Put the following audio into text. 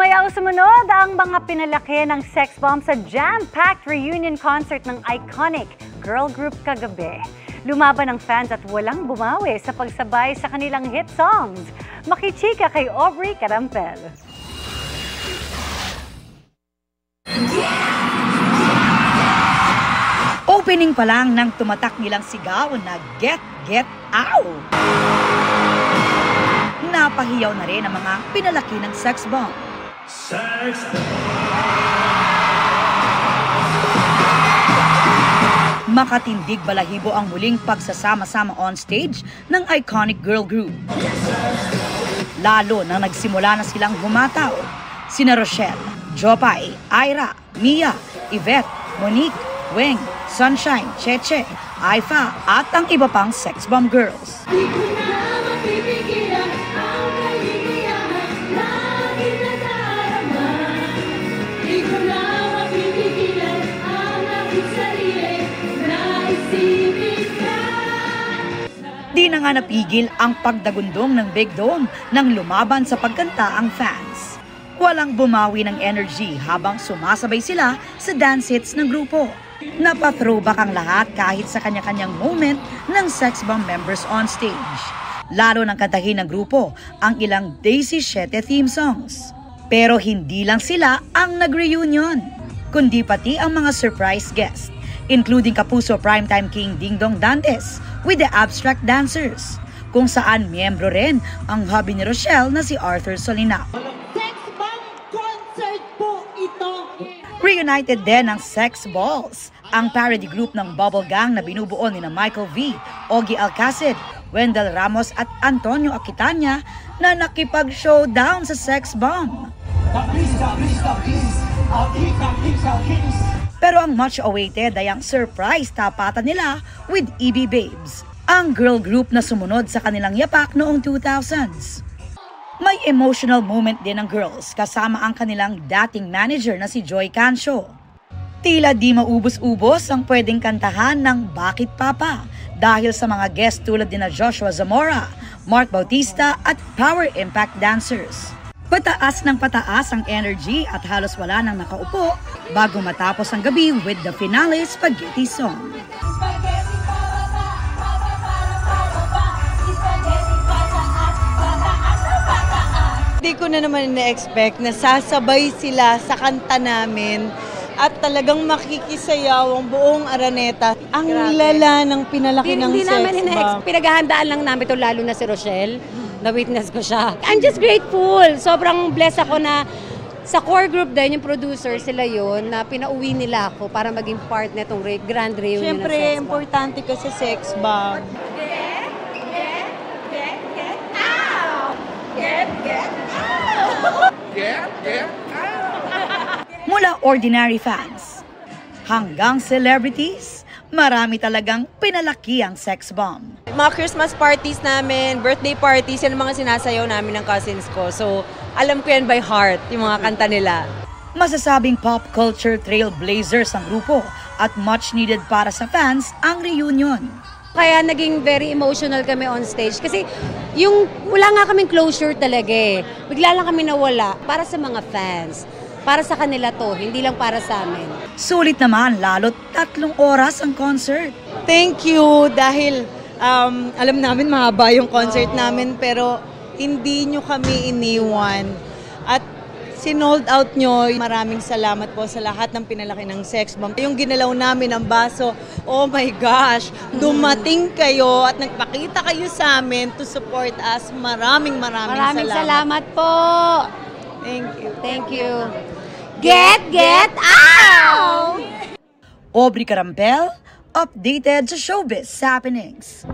Sabayang sumunod ang mga pinalaki ng sex bomb sa jam-packed reunion concert ng iconic girl group kagabi. Lumaban ang fans at walang bumawi sa pagsabay sa kanilang hit songs. Makichika kay Aubrey Carampel. Opening pa lang nang tumatak nilang sigaw na Get Out! Napahiyaw na rin ang mga pinalaki ng sex bomb. Makatindig balahibo ang muling pagsasama-sama on stage ng iconic girl group. Lalo nang nagsimula na silang humataw. Sina Rochelle, Jopay, Ira, Mia, Yvette, Monique, Weng, Sunshine, Cheche, Aifa at ang iba pang sex bomb girls. Di na nga napigil ang pagdagundong ng Big Dome nang lumaban sa pagkanta ang fans. Walang bumawi ng energy habang sumasabay sila sa dance hits ng grupo. Napa-throwback ang lahat kahit sa kanya-kanyang moment ng sex bomb members on stage. Lalo nang kantahin ng grupo ang ilang Daisy 7 theme songs. Pero hindi lang sila ang nag-reunion, kundi pati ang mga surprise guests, including Kapuso Primetime King Ding Dong Dantes with the Abstract Dancers, kung saan miyembro rin ang hubby ni Rochelle na si Arthur Solinao. Sex bomb concert po ito! Reunited din ang Sex Balls, ang parody group ng Bubble Gang na binubuo ni Michael V, Ogie Alcacid, Wendell Ramos at Antonio Aquitania na nakipag-showdown sa Sex Bomb. Pero ang much-awaited ay ang surprise tapatan nila with EB Babes, ang girl group na sumunod sa kanilang yapak noong 2000s. May emotional moment din ng girls kasama ang kanilang dating manager na si Joy Cancio. Tila di maubos-ubos ang pwedeng kantahan ng Bakit Papa dahil sa mga guest tulad ni Joshua Zamora, Mark Bautista at Power Impact dancers. Pataas ng pataas ang energy at halos wala nang nakaupo bago matapos ang gabi with the finale spaghetti song. Hindi ko na naman na-expect na sasabay sila sa kanta namin at talagang makikisayaw ang buong Araneta. Ang lala ng pinalaki ng sex bomb. Pinaghahandaan lang namin ito, lalo na si Rochelle. Na-witness ko siya. I'm just grateful. Sobrang blessed ako na sa core group din, yung producer, sila yun, na pinauwi nila ako para maging part na itong grand reunion Siyempre, ng sex bomb. importante ka sa sex bomb. Mula ordinary fans hanggang celebrities, marami talagang pinalaki ang sex bomb. Mga Christmas parties namin, birthday parties, yan ang mga sinasayaw namin ng cousins ko. So, alam ko yan by heart, yung mga kanta nila. Masasabing pop culture trailblazers ang grupo at much needed para sa fans ang reunion. Kaya naging very emotional kami on stage kasi yung wala nga kaming closure talaga eh. Bigla lang kami nawala para sa mga fans. Para sa kanila to, hindi lang para sa amin. Sulit naman, lalo't 3 oras ang concert. Thank you dahil alam namin mahaba yung concert namin pero hindi nyo kami iniwan. At sinold out nyo. Maraming salamat po sa lahat ng pinalaki ng sex bomb. Yung ginalaw namin ang baso, oh my gosh, dumating kayo at nagpakita kayo sa amin to support us. Maraming salamat po. Thank you. Thank you. Get out! Aubrey Carampel, updated sa showbiz happenings.